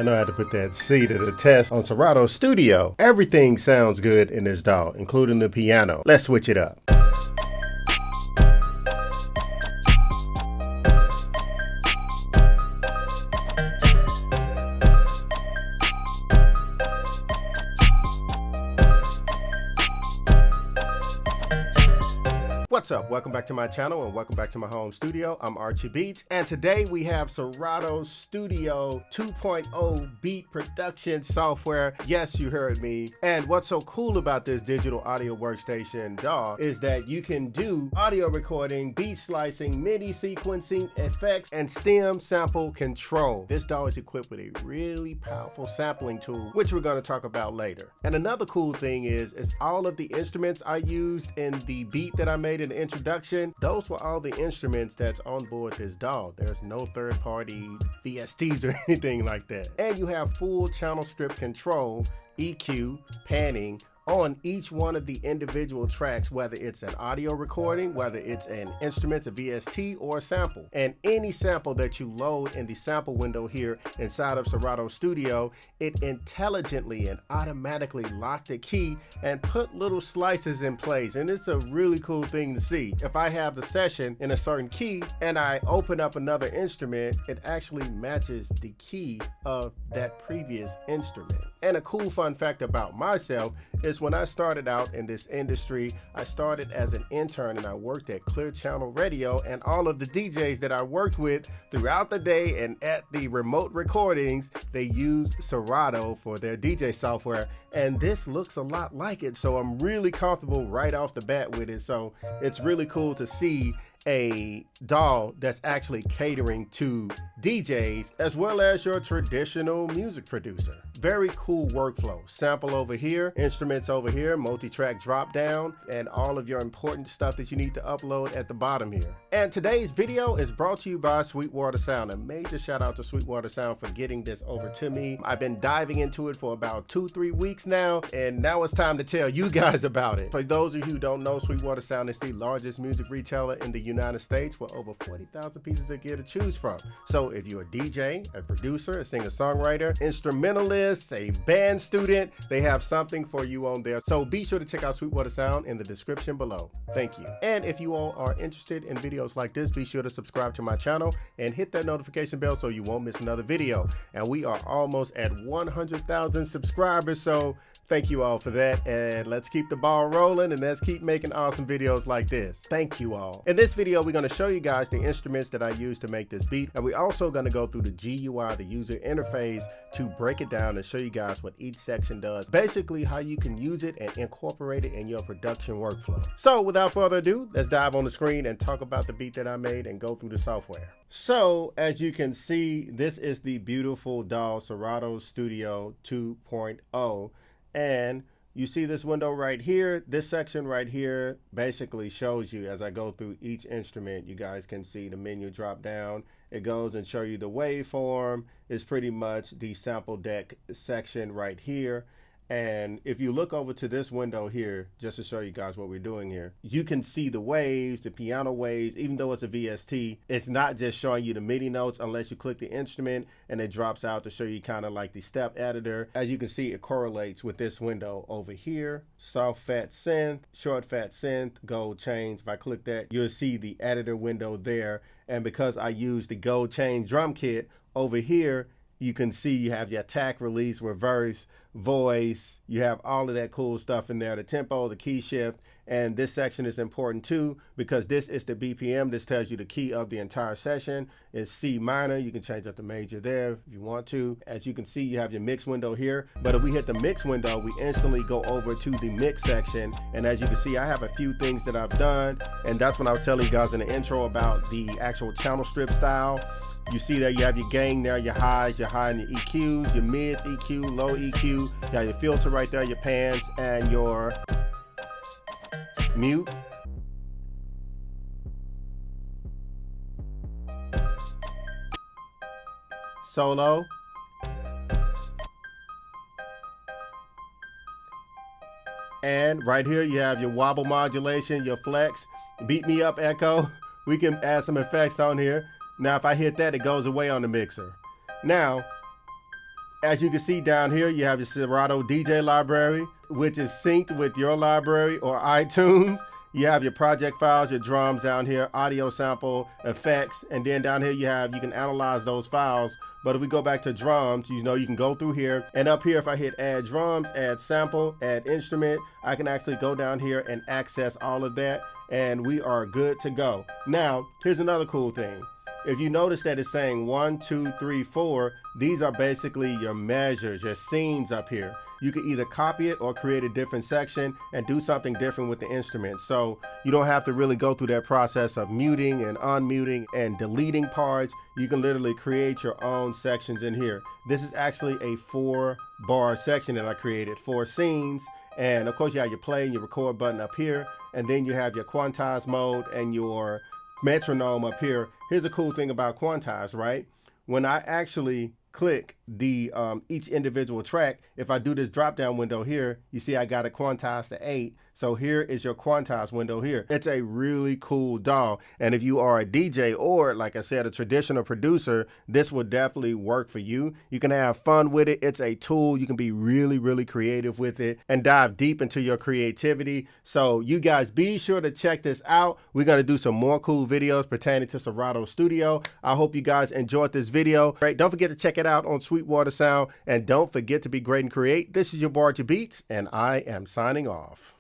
know I had to put that C to the test on Serato Studio. Everything sounds good in this DAW, including the piano. Let's switch it up. What's up? Welcome back to my channel and welcome back to my home studio. I'm Archie Beats, and today we have Serato Studio 2.0 beat production software. Yes, you heard me. And what's so cool about this digital audio workstation DAW is that you can do audio recording, beat slicing, MIDI sequencing, effects, and stem sample control. This DAW is equipped with a really powerful sampling tool, which we're going to talk about later. And another cool thing is all of the instruments I used in the beat that I made in the introduction, those were all the instruments that's on board this DAW. There's no third-party VSTs or anything like that. And you have full channel strip control, EQ, panning, on each one of the individual tracks, whether it's an audio recording, whether it's an instrument, a VST, or a sample. And any sample that you load in the sample window here inside of Serato Studio, it intelligently and automatically locked the key and put little slices in place. And it's a really cool thing to see. If I have the session in a certain key and I open up another instrument, it actually matches the key of that previous instrument. And a cool fun fact about myself is when I started out in this industry, I started as an intern and I worked at Clear Channel Radio, and all of the DJs that I worked with throughout the day and at the remote recordings, they used Serato for their DJ software, and this looks a lot like it. So I'm really comfortable right off the bat with it. So it's really cool to see a DAW that's actually catering to DJs as well as your traditional music producer. Very cool workflow. Sample over here, instruments over here, multi-track drop down, and all of your important stuff that you need to upload at the bottom here. And today's video is brought to you by Sweetwater Sound. A major shout out to Sweetwater Sound for getting this over to me. I've been diving into it for about 2-3 weeks now, and now it's time to tell you guys about it. For those of you who don't know, Sweetwater Sound is the largest music retailer in the United States with over 40,000 pieces of gear to choose from. So if you're a DJ, a producer, a singer-songwriter, instrumentalist, a band student, they have something for you on there. So be sure to check out Sweetwater Sound in the description below. Thank you. And if you all are interested in videos like this, be sure to subscribe to my channel and hit that notification bell so you won't miss another video. And we are almost at 100,000 subscribers, so thank you all for that, and let's keep the ball rolling and let's keep making awesome videos like this. Thank you all. In this video, we're going to show you guys the instruments that I use to make this beat, and we're also going to go through the GUI, the user interface, to break it down and show you guys what each section does, basically how you can use it and incorporate it in your production workflow. So without further ado, let's dive on the screen and talk about the beat that I made and go through the software. So as you can see, this is the beautiful DAW Serato Studio 2.0. And you see this window right here. This section right here basically shows you, as I go through each instrument, you guys can see the menu drop down. It goes and show you the waveform. It's pretty much the sample deck section right here. And if you look over to this window here, just to show you guys what we're doing here, you can see the waves, the piano waves. Even though it's a VST, it's not just showing you the MIDI notes unless you click the instrument and it drops out to show you kind of like the step editor. As you can see, it correlates with this window over here. Soft fat synth, short fat synth, gold chains. If I click that, you'll see the editor window there. And because I use the gold chain drum kit over here, you can see you have your attack, release, reverse, voice. You have all of that cool stuff in there, the tempo, the key shift. And this section is important too because this is the BPM. This tells you the key of the entire session. It's C minor. You can change up the major there if you want to. As you can see, you have your mix window here. But if we hit the mix window, we instantly go over to the mix section. And as you can see, I have a few things that I've done. And that's when I was telling you guys in the intro about the actual channel strip style. You see that you have your gain there, your highs, your high and your EQs, your mids EQ, low EQ, you have your filter right there, your pans, and your mute. Solo. And right here you have your wobble modulation, your flex, beat me up echo. We can add some effects on here. Now if I hit that, it goes away on the mixer. Now As you can see down here, you have your Serato DJ library, which is synced with your library or iTunes. You have your project files, your drums down here, audio sample, effects, and then down here you can analyze those files. But if we go back to drums, you can go through here, and up here if I hit add drums, add sample, add instrument, I can actually go down here and access all of that, and we are good to go. Now, here's another cool thing. If you notice that it's saying 1, 2, 3, 4, these are basically your measures, your scenes up here. You can either copy it or create a different section and do something different with the instrument. So you don't have to really go through that process of muting and unmuting and deleting parts. You can literally create your own sections in here. This is actually a 4-bar section that I created, 4 scenes. And of course you have your play and your record button up here. And then you have your quantize mode and your metronome up here. Here's a cool thing about quantize, right? When I actually click the each individual track, if I do this drop down window here, you see I got it quantized to 8. So here is your quantize window here. It's a really cool DAW, and if you are a DJ or, like I said, a traditional producer, this will definitely work for you. You can have fun with it. It's a tool. You can be really, really creative with it and dive deep into your creativity. So you guys be sure to check this out. We're going to do some more cool videos pertaining to Serato Studio. I hope you guys enjoyed this video. Right, don't forget to check it out on Sweetwater Sound, and don't forget to be great and create. This is your boy RG Beats, and I am signing off.